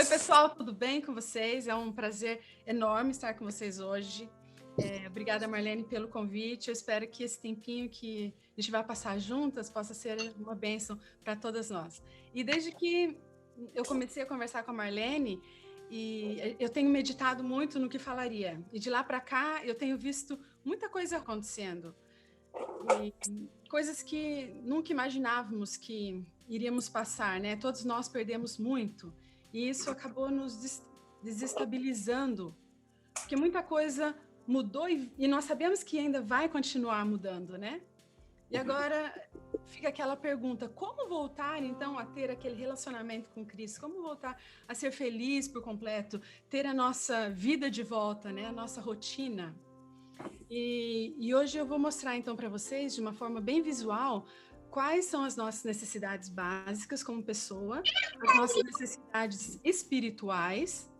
Oi, pessoal, tudo bem com vocês? É um prazer enorme estar com vocês hoje. Obrigada, Marlene, pelo convite. Eu espero que esse tempinho que a gente vai passar juntas possa ser uma bênção para todas nós. E desde que eu comecei a conversar com a Marlene, e eu tenho meditado muito no que falaria. E de lá para cá, eu tenho visto muita coisa acontecendo. E coisas que nunca imaginávamos que iríamos passar, né? Todos nós perdemos muito. E isso acabou nos desestabilizando, porque muita coisa mudou e nós sabemos que ainda vai continuar mudando, né? E agora fica aquela pergunta: como voltar então a ter aquele relacionamento com Cristo? Como voltar a ser feliz por completo, ter a nossa vida de volta, né? A nossa rotina. E hoje eu vou mostrar então para vocês, de uma forma bem visual, quais são as nossas necessidades básicas como pessoa, as nossas necessidades espirituais.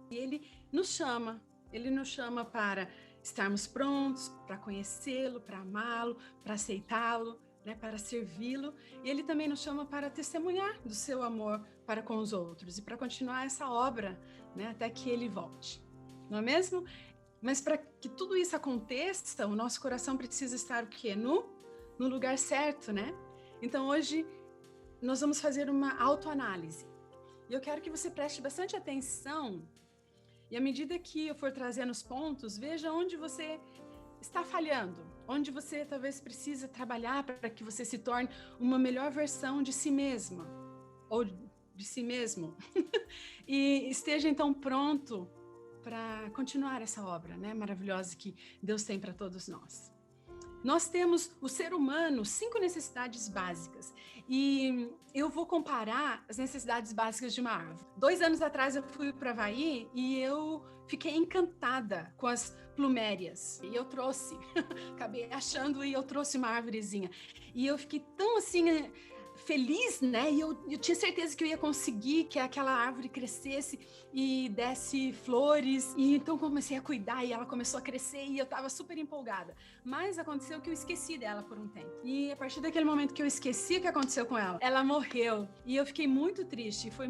E ele nos chama para estarmos prontos, para conhecê-lo, para amá-lo, para aceitá-lo, né, para servi-lo. E ele também nos chama para testemunhar do seu amor para com os outros e para continuar essa obra, né, até que ele volte. Não é mesmo? Mas para que tudo isso aconteça, o nosso coração precisa estar o quê? No lugar certo, né? Então hoje nós vamos fazer uma autoanálise. E eu quero que você preste bastante atenção e à medida que eu for trazendo os pontos, veja onde você está falhando, onde você talvez precisa trabalhar para que você se torne uma melhor versão de si mesma ou de si mesmo. E esteja então pronto para continuar essa obra, né, maravilhosa que Deus tem para todos nós. Nós temos, o ser humano, 5 necessidades básicas. E eu vou comparar as necessidades básicas de uma árvore. 2 anos atrás eu fui para Havaí e eu fiquei encantada com as plumérias. E eu trouxe, acabei achando e eu trouxe uma árvorezinha. E eu fiquei tão assim feliz, né? E eu tinha certeza que eu ia conseguir que aquela árvore crescesse e desse flores. E então comecei a cuidar e ela começou a crescer e eu estava super empolgada. Mas aconteceu que eu esqueci dela por um tempo. E a partir daquele momento que eu esqueci o que aconteceu com ela, ela morreu. E eu fiquei muito triste. Foi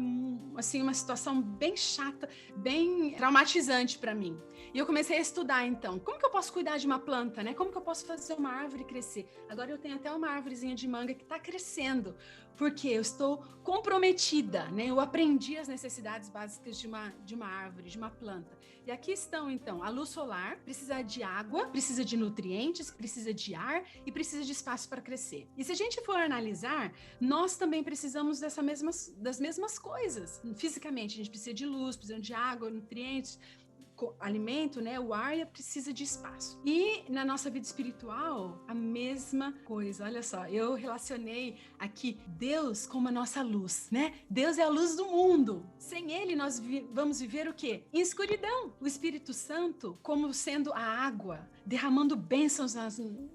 assim uma situação bem chata, bem traumatizante para mim. E eu comecei a estudar então. Como que eu posso cuidar de uma planta, né? Como que eu posso fazer uma árvore crescer? Agora eu tenho até uma árvorezinha de manga que está crescendo. Porque eu estou comprometida, né? Eu aprendi as necessidades básicas de uma árvore, de uma planta. E aqui estão, então, a luz solar, precisa de água, precisa de nutrientes, precisa de ar e precisa de espaço para crescer. E se a gente for analisar, nós também precisamos das mesmas coisas. Fisicamente, a gente precisa de luz, precisa de água, nutrientes, alimento, né? O ar precisa de espaço. E na nossa vida espiritual, a mesma coisa. Olha só, eu relacionei aqui Deus como a nossa luz, né? Deus é a luz do mundo. Sem ele, nós vamos viver o quê? Em escuridão. O Espírito Santo como sendo a água, derramando bênçãos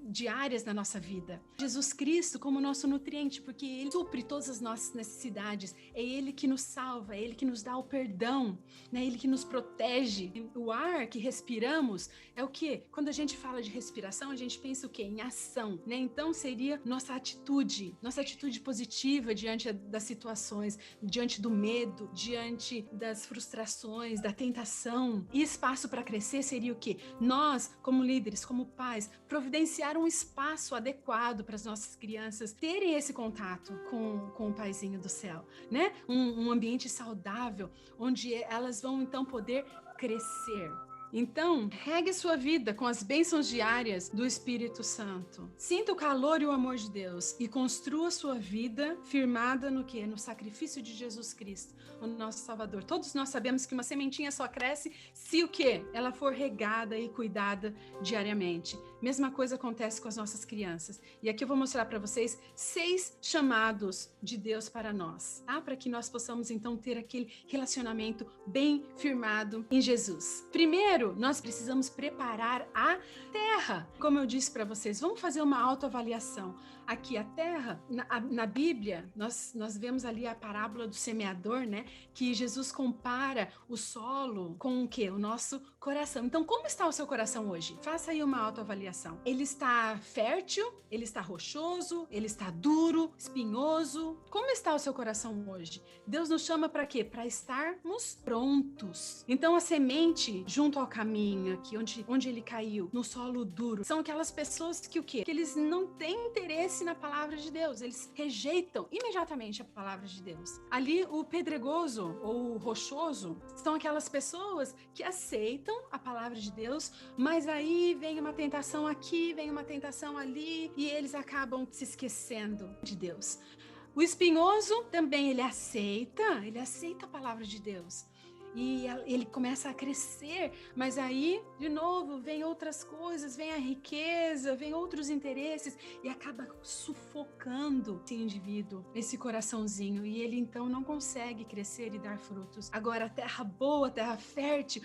diárias na nossa vida. Jesus Cristo como nosso nutriente, porque ele supre todas as nossas necessidades. É ele que nos salva, é ele que nos dá o perdão, né? É ele que nos protege. O ar que respiramos é o quê? Quando a gente fala de respiração, a gente pensa o quê? Em ação, né? Então seria nossa atitude positiva diante das situações, diante do medo, diante das frustrações, da tentação. E espaço para crescer seria o quê? Nós, como líderes, como pais, providenciar um espaço adequado para as nossas crianças terem esse contato com o Paizinho do céu, né? Um ambiente saudável, onde elas vão então poder crescer. Então, regue sua vida com as bênçãos diárias do Espírito Santo. Sinta o calor e o amor de Deus e construa sua vida firmada no quê? No sacrifício de Jesus Cristo, o nosso Salvador. Todos nós sabemos que uma sementinha só cresce se o quê? Ela for regada e cuidada diariamente. Mesma coisa acontece com as nossas crianças. E aqui eu vou mostrar para vocês 6 chamados de Deus para nós, tá? Para que nós possamos então ter aquele relacionamento bem firmado em Jesus. Primeiro, nós precisamos preparar a terra. Como eu disse para vocês, vamos fazer uma autoavaliação. aqui a terra, na Bíblia, nós vemos ali a parábola do semeador, né? Que Jesus compara o solo com o quê? O nosso coração. Então, como está o seu coração hoje? Faça aí uma autoavaliação. Ele está fértil? Ele está rochoso? Ele está duro? Espinhoso? Como está o seu coração hoje? Deus nos chama para quê? Para estarmos prontos. Então, a semente junto ao caminho aqui, onde ele caiu, no solo duro, são aquelas pessoas que o quê? Que eles não têm interesse na palavra de Deus. Eles rejeitam imediatamente a palavra de Deus. Ali, o pedregoso ou o rochoso são aquelas pessoas que aceitam a palavra de Deus, mas aí vem uma tentação aqui, vem uma tentação ali, e eles acabam se esquecendo de Deus. O espinhoso também, ele aceita a palavra de Deus. E ele começa a crescer, mas aí, de novo, vem outras coisas, vem a riqueza, vem outros interesses e acaba sufocando esse indivíduo, esse coraçãozinho, e ele então não consegue crescer e dar frutos. Agora, a terra boa, a terra fértil,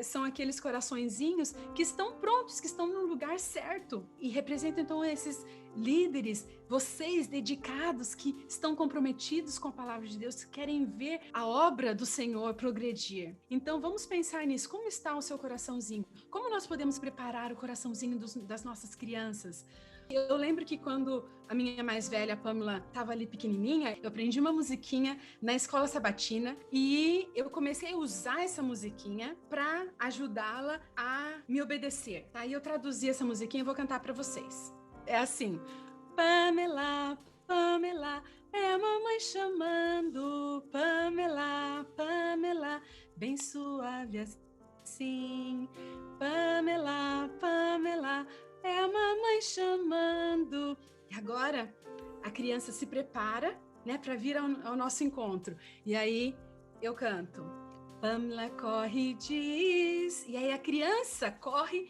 são aqueles coraçõezinhos que estão prontos, que estão no lugar certo e representam então esses líderes, vocês dedicados que estão comprometidos com a palavra de Deus, que querem ver a obra do Senhor progredir. Então vamos pensar nisso. Como está o seu coraçãozinho? Como nós podemos preparar o coraçãozinho das nossas crianças? Eu lembro que quando a minha mais velha, a Pamela, estava ali pequenininha, eu aprendi uma musiquinha na escola sabatina e eu comecei a usar essa musiquinha para ajudá-la a me obedecer. Aí eu traduzi essa musiquinha e vou cantar para vocês. É assim: Pamela, Pamela, é a mamãe chamando, Pamela, Pamela, bem suave assim. Pamela, Pamela, é a mamãe chamando. E agora a criança se prepara, né, para vir ao nosso encontro. E aí eu canto: Pamela corre e diz. E aí a criança corre,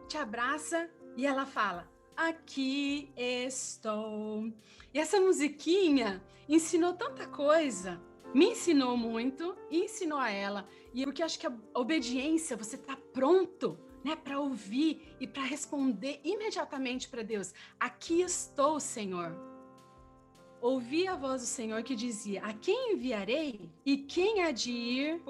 te abraça e ela fala: aqui estou. E essa musiquinha ensinou tanta coisa, me ensinou muito, ensinou a ela. E porque acho que a obediência, você tá pronto, né, para ouvir e para responder imediatamente para Deus: aqui estou, Senhor. Ouvi a voz do Senhor que dizia: a quem enviarei? E quem há de ir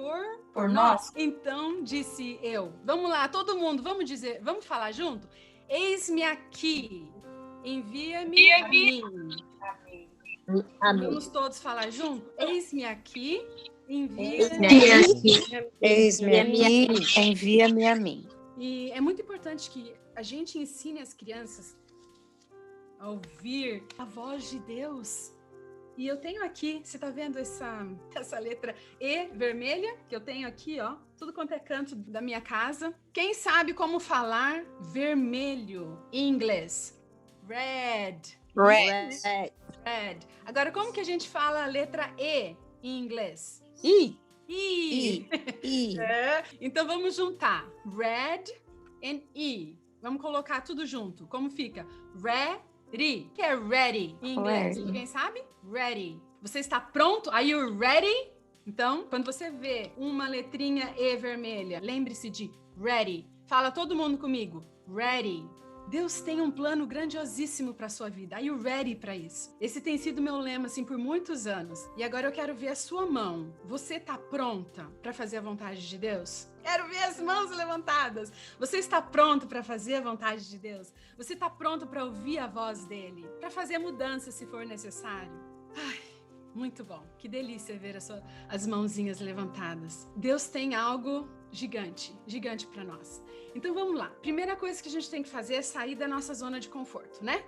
por nós? Então disse eu. Vamos lá, todo mundo, vamos falar junto? Eis-me aqui, envia-me a mim. Amém. Vamos todos falar junto? Eis-me aqui, envia-me Eis-me aqui, envia-me a mim. E é muito importante que a gente ensine as crianças a ouvir a voz de Deus. E eu tenho aqui, você tá vendo essa letra E vermelha que eu tenho aqui, ó, tudo quanto é canto da minha casa. Quem sabe como falar vermelho em inglês? Red. Agora, como que a gente fala a letra E em inglês? I. Então vamos juntar red and E. Vamos colocar tudo junto. Como fica? Ready. O que é ready em inglês? Alguém sabe? Ready. Você está pronto? Are you ready? Então, quando você vê uma letrinha E vermelha, lembre-se de ready. Fala todo mundo comigo. Ready. Deus tem um plano grandiosíssimo para a sua vida. Are you ready para isso? Esse tem sido meu lema assim por muitos anos. E agora eu quero ver a sua mão. Você está pronta para fazer a vontade de Deus? Quero ver as mãos levantadas. Você está pronto para fazer a vontade de Deus? Você está pronto para ouvir a voz dele? Para fazer mudança se for necessário? Ai, muito bom. Que delícia ver as mãozinhas levantadas. Deus tem algo gigante para nós. Então vamos lá. Primeira coisa que a gente tem que fazer é sair da nossa zona de conforto, né?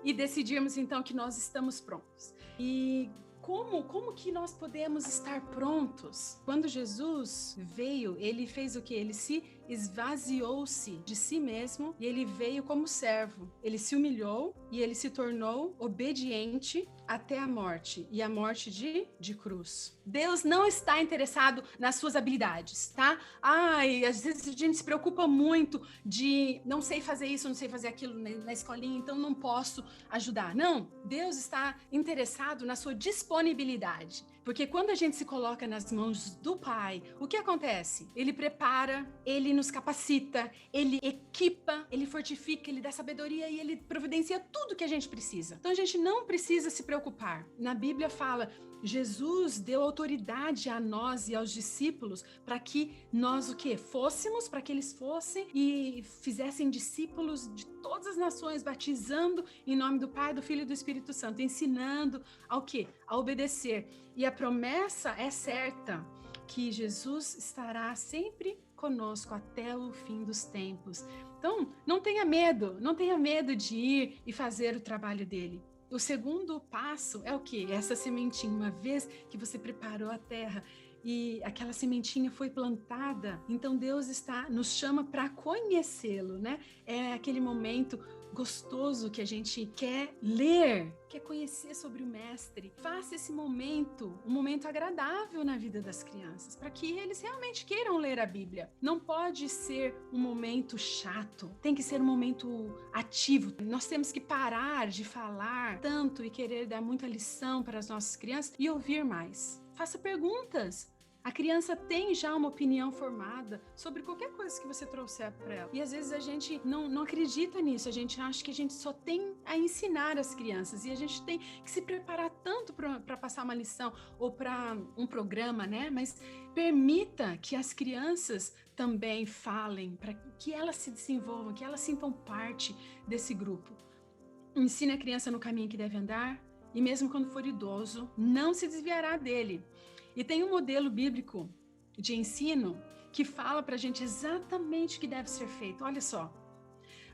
E decidirmos então que nós estamos prontos. E como que nós podemos estar prontos? Quando Jesus veio, ele fez o quê? Ele se esvaziou-se de si mesmo e ele veio como servo. Ele se humilhou e ele se tornou obediente até a morte, e a morte de cruz. Deus não está interessado nas suas habilidades, tá? Ai, às vezes a gente se preocupa muito de não sei fazer isso, não sei fazer aquilo na escolinha, então não posso ajudar. Não, Deus está interessado na sua disponibilidade. Porque quando a gente se coloca nas mãos do Pai, o que acontece? Ele prepara, ele nos capacita, ele equipa, ele fortifica, ele dá sabedoria e ele providencia tudo que a gente precisa. Então a gente não precisa se preocupar. Na Bíblia fala, Jesus deu autoridade a nós e aos discípulos para que nós o quê? Fôssemos, para que eles fossem e fizessem discípulos de todas as nações, batizando em nome do Pai, do Filho e do Espírito Santo, ensinando ao quê? A obedecer. E a promessa é certa, que Jesus estará sempre conosco até o fim dos tempos. Então, não tenha medo de ir e fazer o trabalho dele. O segundo passo é o quê? Essa sementinha, uma vez que você preparou a terra e aquela sementinha foi plantada, então Deus nos chama para conhecê-lo, né? É aquele momento gostoso que a gente quer ler, quer conhecer sobre o mestre. Faça esse momento um momento agradável na vida das crianças, para que eles realmente queiram ler a Bíblia. Não pode ser um momento chato, tem que ser um momento ativo. Nós temos que parar de falar tanto e querer dar muita lição para as nossas crianças e ouvir mais. Faça perguntas. A criança tem já uma opinião formada sobre qualquer coisa que você trouxer para ela. E às vezes a gente não acredita nisso, a gente acha que a gente só tem a ensinar as crianças e a gente tem que se preparar tanto para passar uma lição ou para um programa, né? Mas permita que as crianças também falem, para que elas se desenvolvam, que elas sintam parte desse grupo. Ensine a criança no caminho que deve andar e mesmo quando for idoso, não se desviará dele. E tem um modelo bíblico de ensino que fala para a gente exatamente o que deve ser feito. Olha só.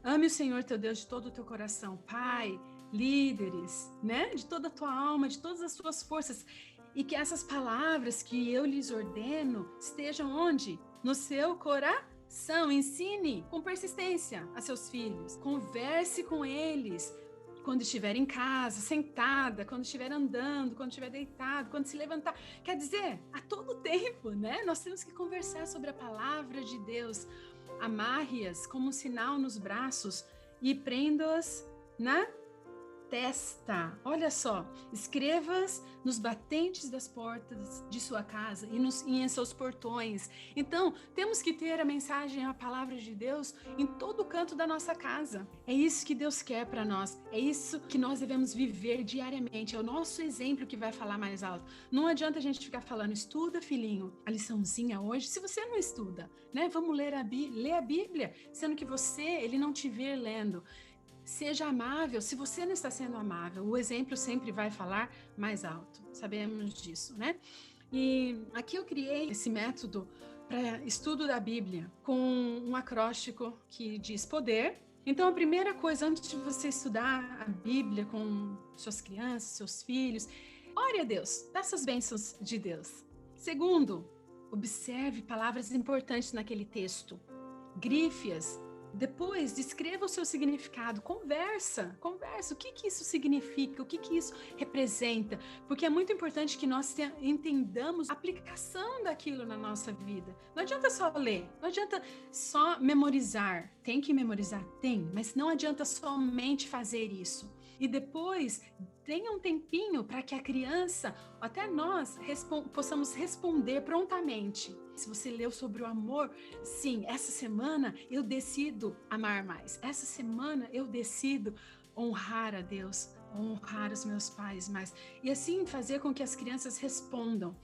Ame o Senhor teu Deus de todo o teu coração. Pai, líderes, né? De toda a tua alma, de todas as tuas forças. E que essas palavras que eu lhes ordeno estejam onde? No seu coração. Ensine com persistência a seus filhos. Converse com eles. Quando estiver em casa, sentada, quando estiver andando, quando estiver deitado, quando se levantar. Quer dizer, a todo tempo, né? Nós temos que conversar sobre a palavra de Deus. Amarre-as como um sinal nos braços e prenda-as na testa. Olha só, escreva-as nos batentes das portas de sua casa e em seus portões. Então, temos que ter a mensagem, a palavra de Deus em todo canto da nossa casa. É isso que Deus quer para nós. É isso que nós devemos viver diariamente. É o nosso exemplo que vai falar mais alto. Não adianta a gente ficar falando, estuda, filhinho, a liçãozinha hoje, se você não estuda, né? Vamos ler a Bíblia, sendo que ele não te vê lendo. Seja amável, se você não está sendo amável, o exemplo sempre vai falar mais alto, sabemos disso, né? E aqui eu criei esse método para estudo da Bíblia, com um acróstico que diz poder. Então a primeira coisa, antes de você estudar a Bíblia com suas crianças, seus filhos, ore a Deus, peça as bênçãos de Deus. Segundo, observe palavras importantes naquele texto, grife-as. Depois, descreva o seu significado, conversa, o que isso significa, o que isso representa, porque é muito importante que nós entendamos a aplicação daquilo na nossa vida. Não adianta só ler, não adianta só memorizar, tem que memorizar, mas não adianta somente fazer isso. E depois, tenha um tempinho para que a criança, até nós, possamos responder prontamente. Se você leu sobre o amor, sim, essa semana eu decido amar mais. Essa semana eu decido honrar a Deus, honrar os meus pais mais. E assim fazer com que as crianças respondam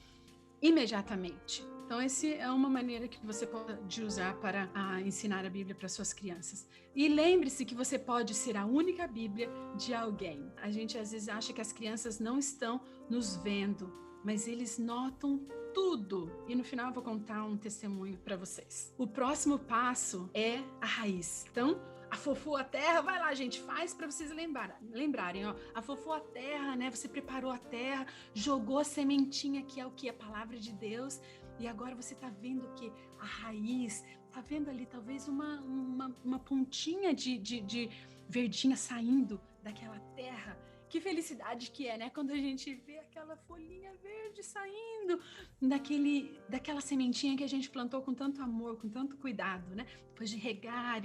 imediatamente. Então, essa é uma maneira que você pode usar para ensinar a Bíblia para suas crianças. E lembre-se que você pode ser a única Bíblia de alguém. A gente às vezes acha que as crianças não estão nos vendo, mas eles notam tudo. E no final eu vou contar um testemunho para vocês. O próximo passo é a raiz. Então, afofou a terra, vai lá, gente, faz para vocês lembrarem, ó. Afofou a terra, né? Você preparou a terra, jogou a sementinha, que é o que? A palavra de Deus. E agora você tá vendo que a raiz, tá vendo ali talvez uma pontinha de verdinha saindo daquela terra. Que felicidade que é, né? Quando a gente vê aquela folhinha verde saindo daquela sementinha que a gente plantou com tanto amor, com tanto cuidado, né? Depois de regar.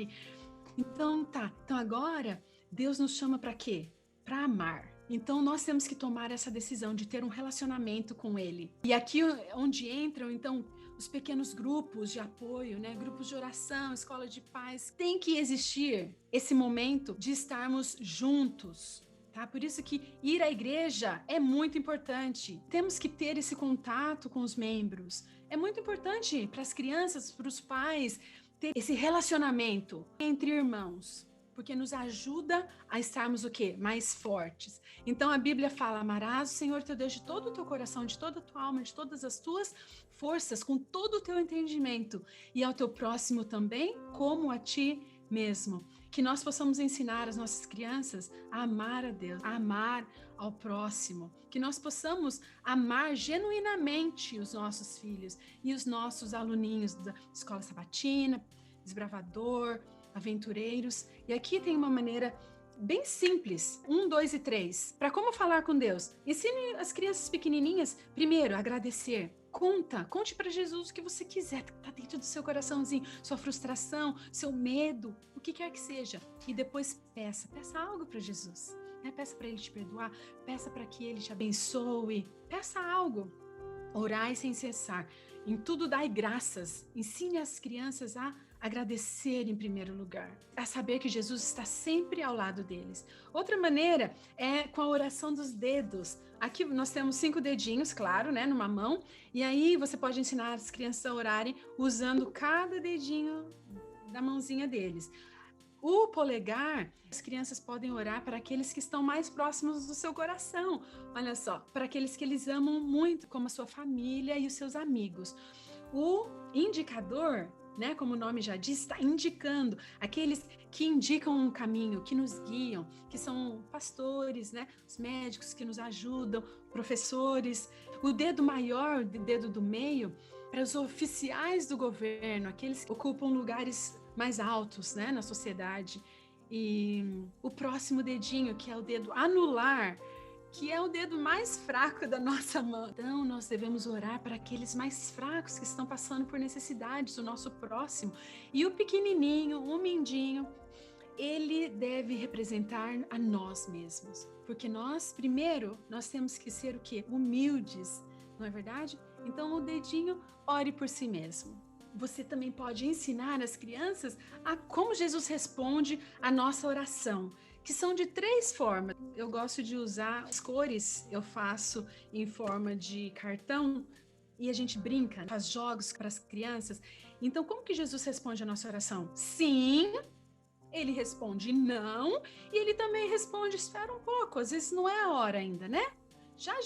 Então agora Deus nos chama para quê? Para amar. Então, nós temos que tomar essa decisão de ter um relacionamento com Ele. E aqui onde entram, então, os pequenos grupos de apoio, né? Grupos de oração, escola de paz. Tem que existir esse momento de estarmos juntos. Tá? Por isso que ir à igreja é muito importante. Temos que ter esse contato com os membros. É muito importante para as crianças, para os pais, ter esse relacionamento entre irmãos, porque nos ajuda a estarmos o quê? Mais fortes. Então a Bíblia fala: amarás o Senhor teu Deus de todo o teu coração, de toda a tua alma, de todas as tuas forças, com todo o teu entendimento, e ao teu próximo também, como a ti mesmo. Que nós possamos ensinar as nossas crianças a amar a Deus, a amar ao próximo. Que nós possamos amar genuinamente os nossos filhos e os nossos aluninhos da escola sabatina, desbravador, aventureiros. E aqui tem uma maneira bem simples, 1, 2 e 3, para como falar com Deus. Ensine as crianças pequenininhas, primeiro, a agradecer. Conte para Jesus o que você quiser, que está dentro do seu coraçãozinho, sua frustração, seu medo, o que quer que seja. E depois peça algo para Jesus. Né? Peça para Ele te perdoar, peça para que Ele te abençoe, peça algo. Orai sem cessar, em tudo dai graças, ensine as crianças a agradecer em primeiro lugar, a saber que Jesus está sempre ao lado deles. Outra maneira é com a oração dos dedos. Aqui nós temos 5 dedinhos, claro, né, numa mão, e aí você pode ensinar as crianças a orarem usando cada dedinho da mãozinha deles. O polegar, as crianças podem orar para aqueles que estão mais próximos do seu coração. Olha só, para aqueles que eles amam muito, como a sua família e os seus amigos. O indicador, né, como o nome já diz, está indicando aqueles que indicam um caminho, que nos guiam, que são pastores, né, os médicos que nos ajudam, professores. O dedo maior, o dedo do meio, para os oficiais do governo, aqueles que ocupam lugares mais altos, né, na sociedade. E o próximo dedinho, que é o dedo anular, que é o dedo mais fraco da nossa mão. Então, nós devemos orar para aqueles mais fracos que estão passando por necessidades, o nosso próximo. E o pequenininho, o mindinho, ele deve representar a nós mesmos. Porque nós, primeiro, nós temos que ser o quê? Humildes, não é verdade? Então, o dedinho, ore por si mesmo. Você também pode ensinar as crianças a como Jesus responde a nossa oração, que são de 3 formas. Eu gosto de usar as cores, eu faço em forma de cartão e a gente brinca, faz jogos para as crianças. Então, como que Jesus responde a nossa oração? Sim, ele responde não, e ele também responde espera um pouco, às vezes não é a hora ainda, né? Já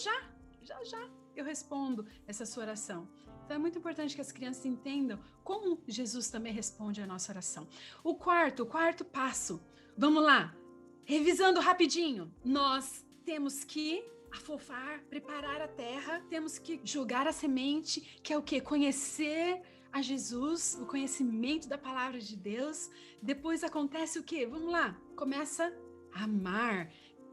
eu respondo essa sua oração. Então é muito importante que as crianças entendam como Jesus também responde a nossa oração. O quarto passo, vamos lá, revisando rapidinho, nós temos que afofar, preparar a terra, temos que jogar a semente, que é o quê? Conhecer a Jesus, o conhecimento da palavra de Deus. Depois acontece o quê? Vamos lá, começa a amar.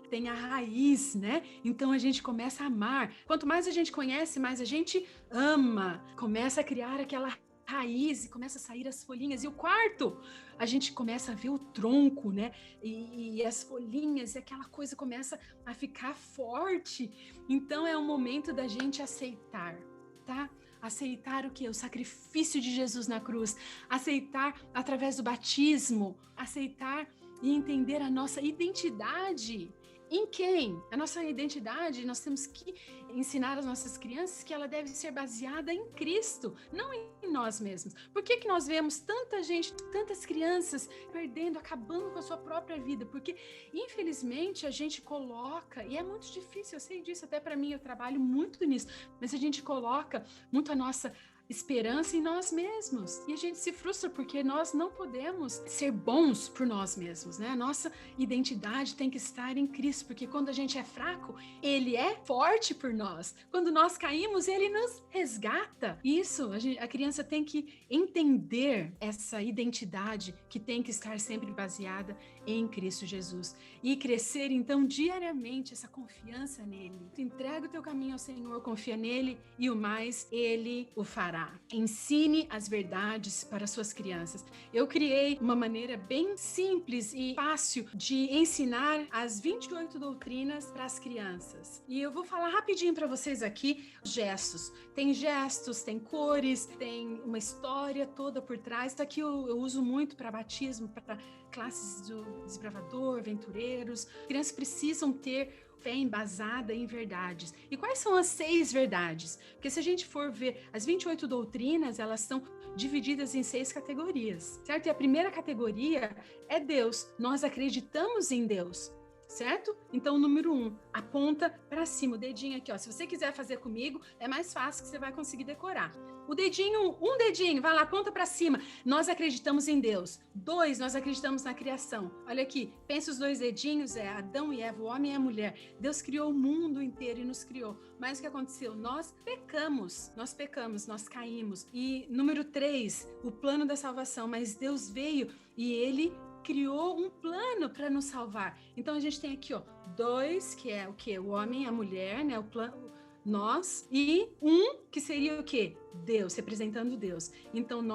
Tem a raiz, né? Então a gente começa a amar. Quanto mais a gente conhece, mais a gente ama. Começa a criar aquela raiz e começa a sair as folhinhas. E o quarto, a gente começa a ver o tronco, né? E as folhinhas, e aquela coisa começa a ficar forte. Então é o momento da gente aceitar, tá? Aceitar o quê? O sacrifício de Jesus na cruz. Aceitar através do batismo. Aceitar e entender a nossa identidade. Em quem? A nossa identidade, nós temos que ensinar às nossas crianças que ela deve ser baseada em Cristo, não em nós mesmos. Por que nós vemos tanta gente, tantas crianças perdendo, acabando com a sua própria vida? Porque, infelizmente, a gente coloca, e é muito difícil, eu sei disso, até para mim, eu trabalho muito nisso, mas a gente coloca muito a nossa esperança em nós mesmos. E a gente se frustra porque nós não podemos ser bons por nós mesmos, né? A nossa identidade tem que estar em Cristo, porque quando a gente é fraco, Ele é forte por nós. Quando nós caímos, Ele nos resgata. Isso, a criança tem que entender essa identidade que tem que estar sempre baseada em Cristo Jesus. E crescer, então, diariamente, essa confiança nele. Tu entrega o teu caminho ao Senhor, confia nele e o mais Ele o fará. ensinará. Ensine as verdades para suas crianças. Eu criei uma maneira bem simples e fácil de ensinar as 28 doutrinas para as crianças. E eu vou falar rapidinho para vocês aqui gestos. Tem gestos, tem cores, tem uma história toda por trás. Isso aqui eu uso muito para batismo, para classes do desbravador, aventureiros. Crianças precisam ter fé embasada em verdades. E quais são as 6 verdades? Porque se a gente for ver as 28 doutrinas, elas são divididas em 6 categorias, certo? E a primeira categoria é Deus. Nós acreditamos em Deus, certo? Então, o número 1, aponta para cima, o dedinho aqui, ó. Se você quiser fazer comigo, é mais fácil que você vai conseguir decorar. O dedinho, um dedinho, vai lá, aponta para cima. Nós acreditamos em Deus. 2, nós acreditamos na criação. Olha aqui, pensa os 2 dedinhos, é Adão e Eva, o homem e a mulher. Deus criou o mundo inteiro e nos criou. Mas o que aconteceu? Nós pecamos, nós caímos. E número 3, o plano da salvação. Mas Deus veio e Ele criou um plano para nos salvar. Então a gente tem aqui, ó, 2, que é o quê? O homem e a mulher, né? O plano, nós, e 1, que seria o quê? Deus, representando Deus. Então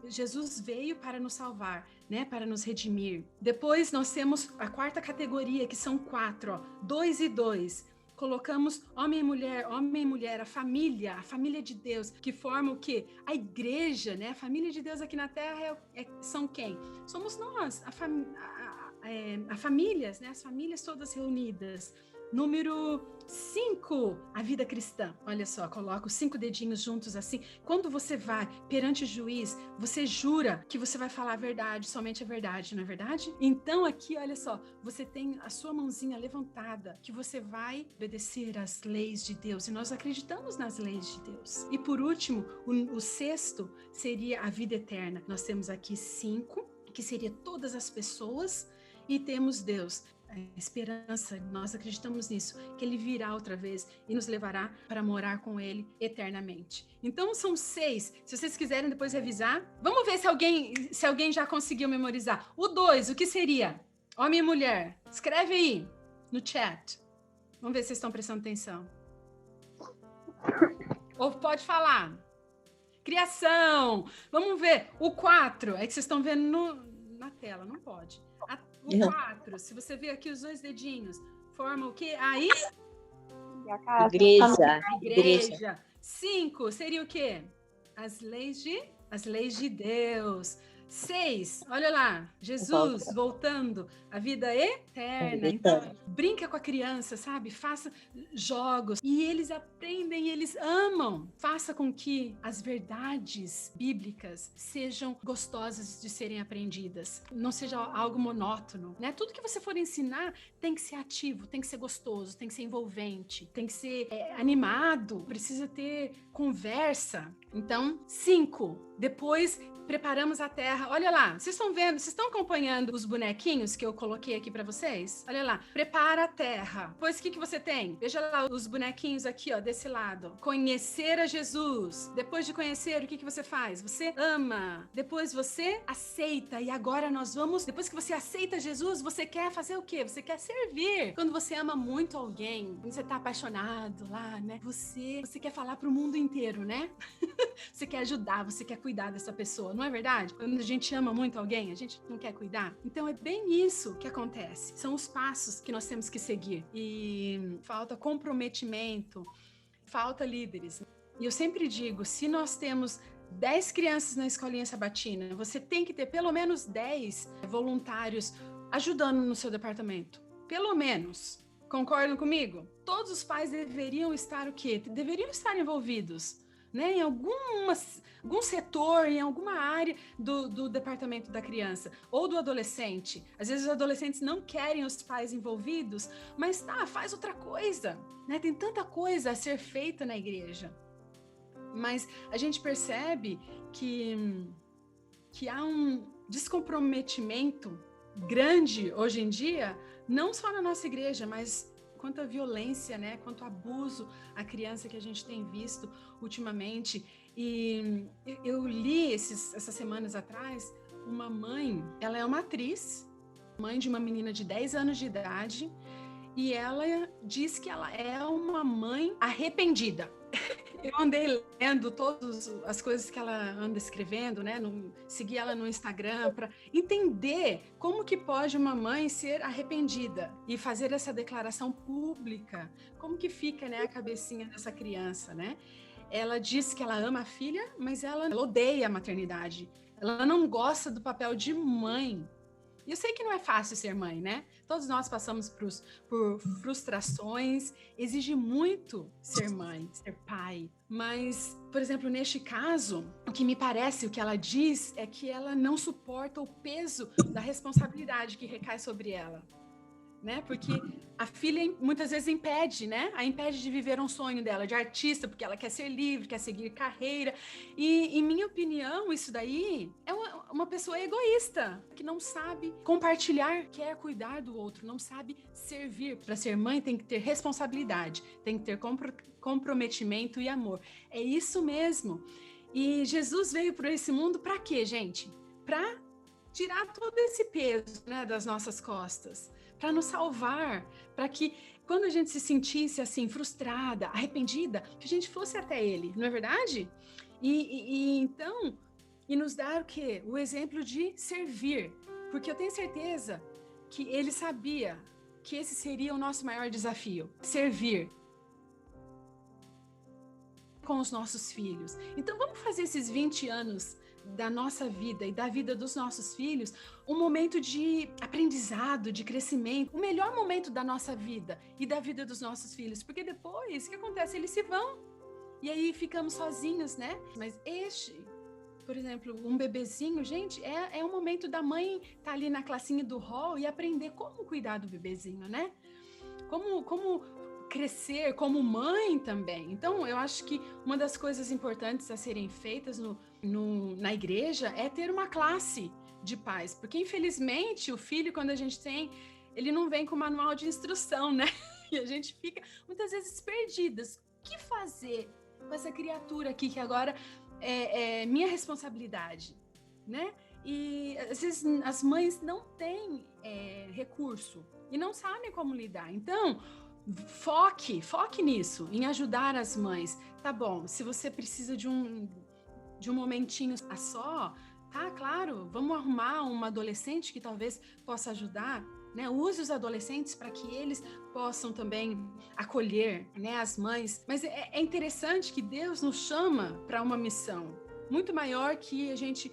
Jesus veio para nos salvar, né? Para nos redimir. Depois nós temos a 4ª categoria, que são 4, ó, 2 e 2. Colocamos homem e mulher, a família de Deus, que forma o quê? A igreja, né? A família de Deus aqui na Terra são quem? Somos nós, a famílias, né? As famílias todas reunidas. Número 5, a vida cristã. Olha só, coloca os 5 dedinhos juntos assim. Quando você vai perante o juiz, você jura que você vai falar a verdade, somente a verdade, não é verdade? Então aqui, olha só, você tem a sua mãozinha levantada, que você vai obedecer às leis de Deus, e nós acreditamos nas leis de Deus. E por último, o 6º seria a vida eterna. Nós temos aqui 5, que seria todas as pessoas, e temos Deus. A esperança, nós acreditamos nisso, que Ele virá outra vez e nos levará para morar com Ele eternamente. Então são 6, se vocês quiserem depois revisar, vamos ver se alguém já conseguiu memorizar. O 2, o que seria? Homem e mulher, escreve aí no chat, vamos ver se vocês estão prestando atenção. Ou pode falar. Criação, vamos ver. O 4, é que vocês estão vendo na tela, não pode. O 4, se você ver aqui os 2 dedinhos, forma o quê? Aí? Igreja. 5, seria o quê? As leis de Deus. 6, olha lá, Jesus voltando, a vida eterna. Então, brinca com a criança, sabe? Faça jogos e eles aprendem, eles amam. Faça com que as verdades bíblicas sejam gostosas de serem aprendidas, não seja algo monótono, né? Tudo que você for ensinar tem que ser ativo, tem que ser gostoso, tem que ser envolvente, tem que ser animado, precisa ter conversa. Então, 5, depois preparamos a terra. Olha lá, vocês estão vendo, vocês estão acompanhando os bonequinhos que eu coloquei aqui para vocês? Olha lá, prepara a terra. Depois o que você tem? Veja lá os bonequinhos aqui, ó, desse lado. Conhecer a Jesus. Depois de conhecer, o que você faz? Você ama. Depois você aceita. E agora nós vamos, depois que você aceita Jesus, você quer fazer o quê? Você quer servir. Quando você ama muito alguém, quando você tá apaixonado lá, né? Você quer falar pro mundo inteiro, né? Você quer ajudar, você quer cuidar dessa pessoa. Não é verdade? Quando a gente ama muito alguém, a gente não quer cuidar. Então é bem isso que acontece. São os passos que nós temos que seguir. E falta comprometimento, falta líderes. E eu sempre digo, se nós temos 10 crianças na escolinha sabatina, você tem que ter pelo menos 10 voluntários ajudando no seu departamento. Pelo menos. Concordam comigo? Todos os pais deveriam estar o quê? Deveriam estar envolvidos, né? Em algum setor, em alguma área do departamento da criança ou do adolescente. Às vezes os adolescentes não querem os pais envolvidos, mas faz outra coisa, né? Tem tanta coisa a ser feita na igreja. Mas a gente percebe que há um descomprometimento grande hoje em dia, não só na nossa igreja, mas quanto a violência, né? Quanto ao abuso à criança que a gente tem visto ultimamente. E eu li essas semanas atrás, uma mãe, ela é uma atriz, mãe de uma menina de 10 anos de idade, e ela diz que ela é uma mãe arrependida. eu andei lendo todas as coisas que ela anda escrevendo, né? Segui ela no Instagram para entender como que pode uma mãe ser arrependida e fazer essa declaração pública. Como que fica, né, a cabecinha dessa criança, né? Ela diz que ela ama a filha, mas ela odeia a maternidade. Ela não gosta do papel de mãe. E eu sei que não é fácil ser mãe, né? Todos nós passamos por frustrações, exige muito ser mãe, ser pai. Mas, por exemplo, neste caso, o que me parece, o que ela diz, é que ela não suporta o peso da responsabilidade que recai sobre ela. Né? Porque a filha muitas vezes impede, né? A impede de viver um sonho dela de artista, porque ela quer ser livre, quer seguir carreira. E, em minha opinião, isso daí é uma pessoa egoísta, que não sabe compartilhar, quer cuidar do outro, não sabe servir. Para ser mãe tem que ter responsabilidade, tem que ter comprometimento e amor. É isso mesmo. E Jesus veio para esse mundo para quê, gente? Para tirar todo esse peso, né, das nossas costas, para nos salvar, para que quando a gente se sentisse assim frustrada, arrependida, que a gente fosse até Ele, não é verdade? Então, e nos dar o quê? O exemplo de servir, porque eu tenho certeza que Ele sabia que esse seria o nosso maior desafio, servir com os nossos filhos. Então vamos fazer esses 20 anos da nossa vida e da vida dos nossos filhos um momento de aprendizado, de crescimento, o melhor momento da nossa vida e da vida dos nossos filhos, porque depois, o que acontece? Eles se vão e aí ficamos sozinhos, né? Mas por exemplo, um bebezinho, gente, é um momento da mãe estar ali na classinha do hall e aprender como cuidar do bebezinho, né? Como crescer como mãe também. Então, eu acho que uma das coisas importantes a serem feitas na igreja é ter uma classe de pais, porque infelizmente o filho, quando a gente tem, ele não vem com manual de instrução, né? E a gente fica muitas vezes perdidas. O que fazer com essa criatura aqui que agora é minha responsabilidade, né? E às vezes as mães não têm recurso e não sabem como lidar. Então, foque nisso, em ajudar as mães. Tá bom, se você precisa de um momentinho a só, tá, claro, vamos arrumar uma adolescente que talvez possa ajudar, né? Use os adolescentes para que eles possam também acolher, né, as mães. Mas é interessante que Deus nos chama para uma missão muito maior que a gente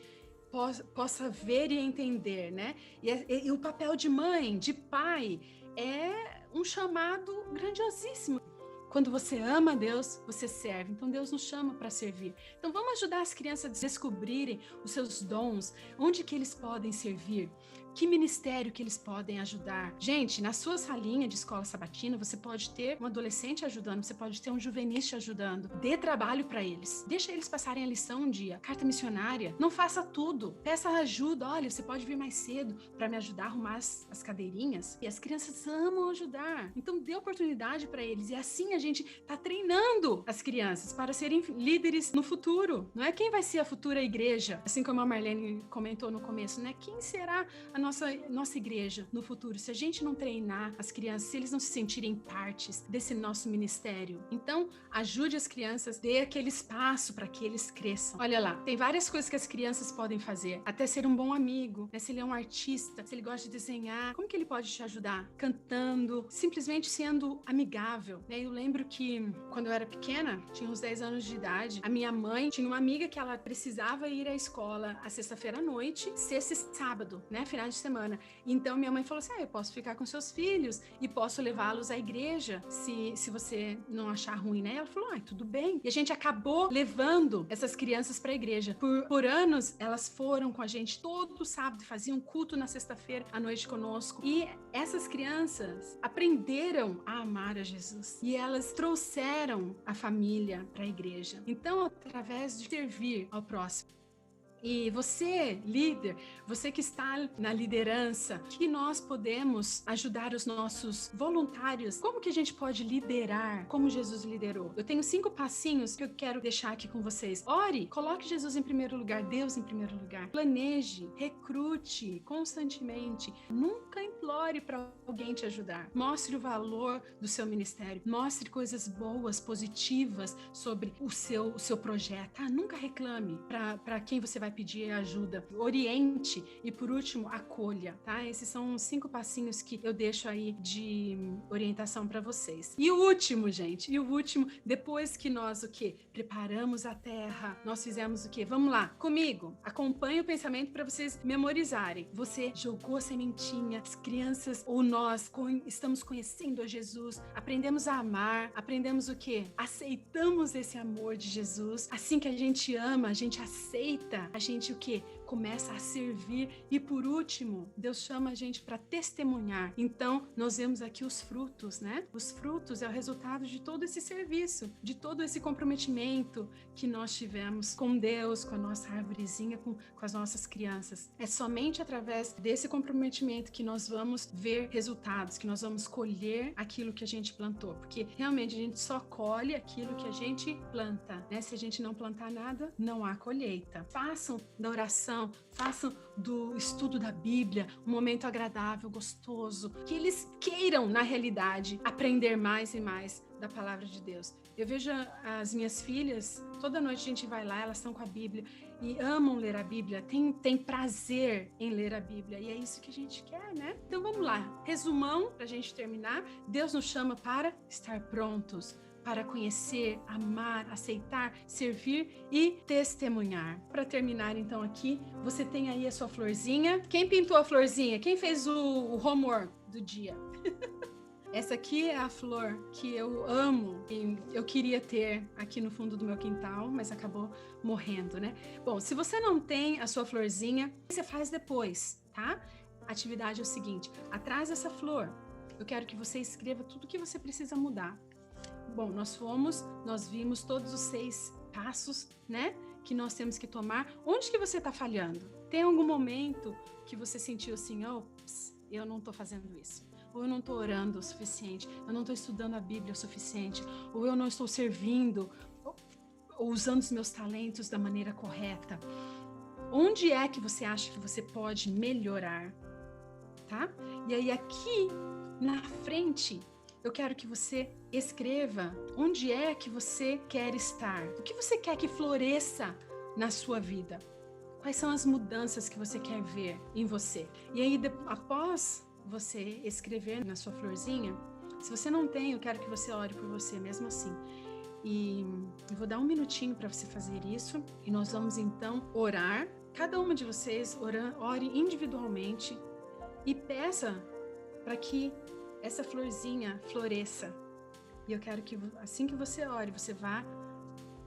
possa ver e entender, né? E o papel de mãe, de pai, é um chamado grandiosíssimo. Quando você ama Deus, você serve. Então Deus nos chama para servir. Então vamos ajudar as crianças a descobrirem os seus dons, onde que eles podem servir, que ministério que eles podem ajudar. Gente, na sua salinha de escola sabatina, você pode ter um adolescente ajudando, você pode ter um juvenil ajudando. Dê trabalho para eles. Deixa eles passarem a lição um dia. Carta missionária. Não faça tudo. Peça ajuda. Olha, você pode vir mais cedo para me ajudar a arrumar as cadeirinhas. E as crianças amam ajudar. Então dê oportunidade para eles. E assim a gente está treinando as crianças para serem líderes no futuro. Não é quem vai ser a futura igreja, assim como a Marlene comentou no começo, né? Quem será a nossa igreja no futuro, se a gente não treinar as crianças, se eles não se sentirem partes desse nosso ministério. Então, ajude as crianças, dê aquele espaço para que eles cresçam. Olha lá, tem várias coisas que as crianças podem fazer, até ser um bom amigo, né? Se ele é um artista, se ele gosta de desenhar, como que ele pode te ajudar? Cantando, simplesmente sendo amigável, né? Eu lembro que quando eu era pequena, tinha uns 10 anos de idade, a minha mãe tinha uma amiga que ela precisava ir à escola à sexta-feira à noite, sexta e sábado, né? Final de semana. Então minha mãe falou assim: eu posso ficar com seus filhos e posso levá-los à igreja se você não achar ruim, né? Ela falou: tudo bem. E a gente acabou levando essas crianças para a igreja. Por anos, elas foram com a gente todo sábado, faziam culto na sexta-feira à noite conosco. E essas crianças aprenderam a amar a Jesus. E elas trouxeram a família para a igreja. Então, através de servir ao próximo, E você, líder, você que está na liderança, que nós podemos ajudar os nossos voluntários? Como que a gente pode liderar como Jesus liderou? Eu tenho 5 passinhos que eu quero deixar aqui com vocês. Ore, coloque Jesus em primeiro lugar, Deus em primeiro lugar. Planeje, recrute constantemente. Nunca implore para alguém te ajudar. Mostre o valor do seu ministério. Mostre coisas boas, positivas sobre o seu projeto. Nunca reclame para quem você vai pedir ajuda. Oriente e, por último, acolha, tá? Esses são os 5 passinhos que eu deixo aí de orientação para vocês. E o último, gente, depois que nós preparamos a terra, nós fizemos o quê? Vamos lá, comigo. Acompanhe o pensamento para vocês memorizarem. Você jogou a sementinha, as crianças ou nós estamos conhecendo a Jesus, aprendemos a amar, aprendemos o quê? Aceitamos esse amor de Jesus. Assim que a gente ama, a gente aceita, a gente o quê? Começa a servir. E por último, Deus chama a gente para testemunhar. Então, nós vemos aqui os frutos, né? Os frutos é o resultado de todo esse serviço, de todo esse comprometimento que nós tivemos com Deus, com a nossa árvorezinha, com as nossas crianças. É somente através desse comprometimento que nós vamos ver resultados, que nós vamos colher aquilo que a gente plantou. Porque realmente a gente só colhe aquilo que a gente planta, né? Se a gente não plantar nada, não há colheita. Façam da oração, façam do estudo da Bíblia um momento agradável, gostoso, que eles queiram, na realidade, aprender mais e mais da palavra de Deus. Eu vejo as minhas filhas, toda noite a gente vai lá, elas estão com a Bíblia e amam ler a Bíblia, tem prazer em ler a Bíblia, e é isso que a gente quer, né? Então vamos lá, resumão pra gente terminar. Deus nos chama para estar prontos, para conhecer, amar, aceitar, servir e testemunhar. Para terminar, então, aqui, você tem aí a sua florzinha. Quem pintou a florzinha? Quem fez o homework do dia? Essa aqui é a flor que eu amo e eu queria ter aqui no fundo do meu quintal, mas acabou morrendo, né? Bom, se você não tem a sua florzinha, você faz depois, tá? A atividade é o seguinte: atrás dessa flor, eu quero que você escreva tudo que você precisa mudar. Bom, nós vimos todos os 6 passos, né, que nós temos que tomar. Onde que você está falhando? Tem algum momento que você sentiu assim, eu não estou fazendo isso, ou eu não estou orando o suficiente, eu não estou estudando a Bíblia o suficiente, ou eu não estou servindo, ou usando os meus talentos da maneira correta. Onde é que você acha que você pode melhorar, tá? E aí aqui na frente, eu quero que você escreva onde é que você quer estar. O que você quer que floresça na sua vida? Quais são as mudanças que você quer ver em você? E aí, após você escrever na sua florzinha, se você não tem, eu quero que você ore por você mesmo assim. E eu vou dar um minutinho para você fazer isso. E nós vamos então orar. Cada uma de vocês ore individualmente e peça para que essa florzinha floresça. E eu quero que assim que você ore, você vá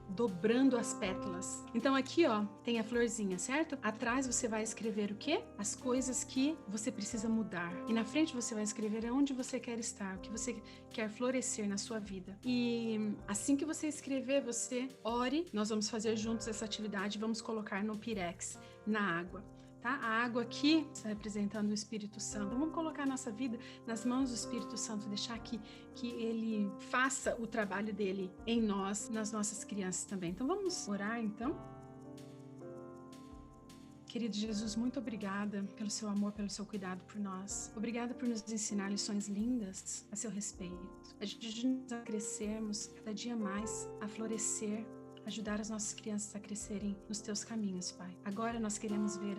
dobrando as pétalas. Então aqui, tem a florzinha, certo? Atrás você vai escrever o quê? As coisas que você precisa mudar. E na frente você vai escrever onde você quer estar, o que você quer florescer na sua vida. E assim que você escrever, você ore. Nós vamos fazer juntos essa atividade, vamos colocar no Pirex, na água. Tá? A água aqui está representando o Espírito Santo. Vamos colocar a nossa vida nas mãos do Espírito Santo, deixar que ele faça o trabalho dele em nós, nas nossas crianças também. Então vamos orar então. Querido Jesus, muito obrigada pelo seu amor, pelo seu cuidado por nós. Obrigada por nos ensinar lições lindas a seu respeito. Ajude-nos a crescermos cada dia mais, a florescer, ajudar as nossas crianças a crescerem nos teus caminhos, Pai. Agora nós queremos ver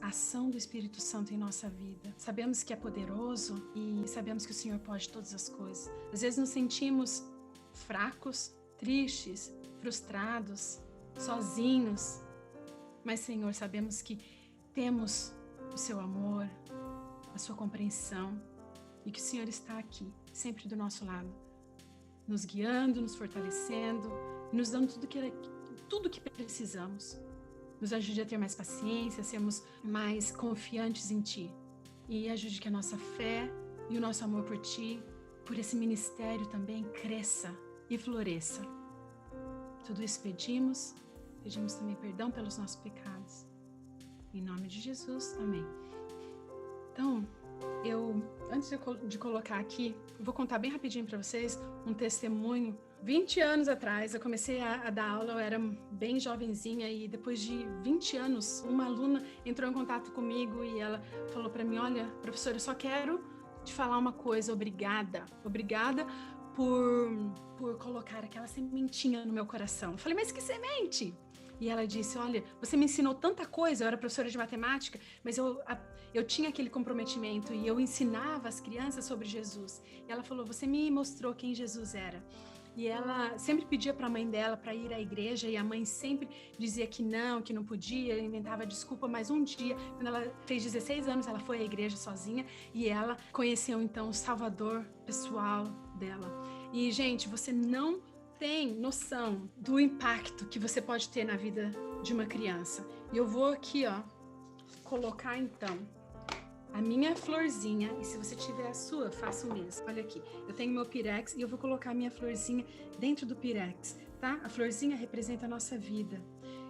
a ação do Espírito Santo em nossa vida. Sabemos que é poderoso e sabemos que o Senhor pode todas as coisas. Às vezes nos sentimos fracos, tristes, frustrados, sozinhos. Mas, Senhor, sabemos que temos o seu amor, a sua compreensão e que o Senhor está aqui, sempre do nosso lado, nos guiando, nos fortalecendo, nos dando tudo que precisamos. Nos ajude a ter mais paciência, a sermos mais confiantes em Ti. E ajude que a nossa fé e o nosso amor por Ti, por esse ministério também, cresça e floresça. Tudo isso pedimos também perdão pelos nossos pecados. Em nome de Jesus, amém. Então, antes de colocar aqui, eu vou contar bem rapidinho para vocês um testemunho. 20 anos atrás, eu comecei a dar aula, eu era bem jovenzinha e depois de 20 anos, uma aluna entrou em contato comigo e ela falou para mim, olha, professora, eu só quero te falar uma coisa, obrigada por colocar aquela sementinha no meu coração. Eu falei, mas que semente? E ela disse, olha, você me ensinou tanta coisa, eu era professora de matemática, mas eu tinha aquele comprometimento e eu ensinava as crianças sobre Jesus. E ela falou, você me mostrou quem Jesus era. E ela sempre pedia para a mãe dela para ir à igreja e a mãe sempre dizia que não podia, inventava desculpa, mas um dia, quando ela fez 16 anos, ela foi à igreja sozinha e ela conheceu então o Salvador pessoal dela. E, gente, você não tem noção do impacto que você pode ter na vida de uma criança. E eu vou aqui, colocar então a minha florzinha, e se você tiver a sua, faça o mesmo. Olha aqui, eu tenho meu pirex e eu vou colocar a minha florzinha dentro do pirex, tá? A florzinha representa a nossa vida.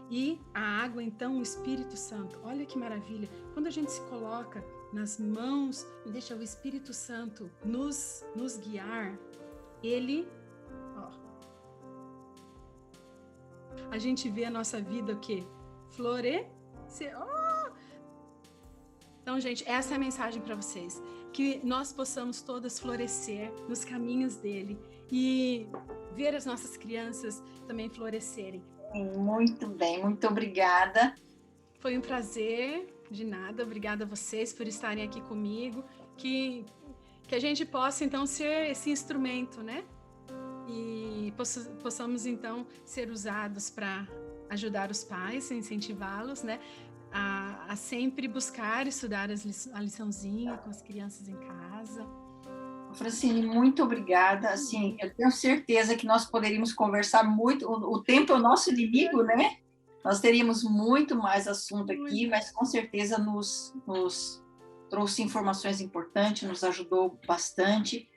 E a água, então, o Espírito Santo. Olha que maravilha. Quando a gente se coloca nas mãos e deixa o Espírito Santo nos guiar, ele... a gente vê a nossa vida o quê? Florescer. Então, gente, essa é a mensagem para vocês. Que nós possamos todas florescer nos caminhos dele e ver as nossas crianças também florescerem. Muito bem, muito obrigada. Foi um prazer, de nada. Obrigada a vocês por estarem aqui comigo. Que a gente possa, então, ser esse instrumento, né? E possamos, então, ser usados para ajudar os pais, incentivá-los, né? A sempre buscar estudar a liçãozinha com as crianças em casa. Francine, muito obrigada. Assim, eu tenho certeza que nós poderíamos conversar muito. O tempo é o nosso inimigo, né? Nós teríamos muito mais assunto aqui, mas com certeza nos trouxe informações importantes, nos ajudou bastante.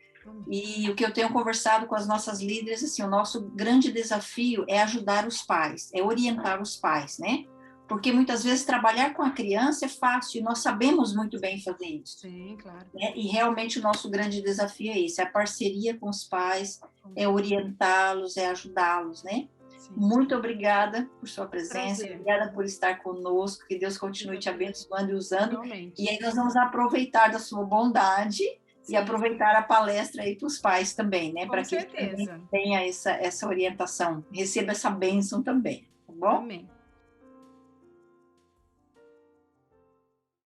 E o que eu tenho conversado com as nossas líderes, assim, o nosso grande desafio é ajudar os pais, é orientar os pais, né? Porque muitas vezes trabalhar com a criança é fácil, e nós sabemos muito bem fazer isso. Sim, claro. Né? E realmente o nosso grande desafio é esse, é a parceria com os pais, é orientá-los, é ajudá-los, né? Sim. Muito obrigada por sua presença, obrigada por estar conosco, que Deus continue te abençoando e usando. Realmente. E aí nós vamos aproveitar da sua bondade e aproveitar a palestra aí para os pais também, né? Para que eles tenham essa orientação, receba essa bênção também, tá bom? Amém.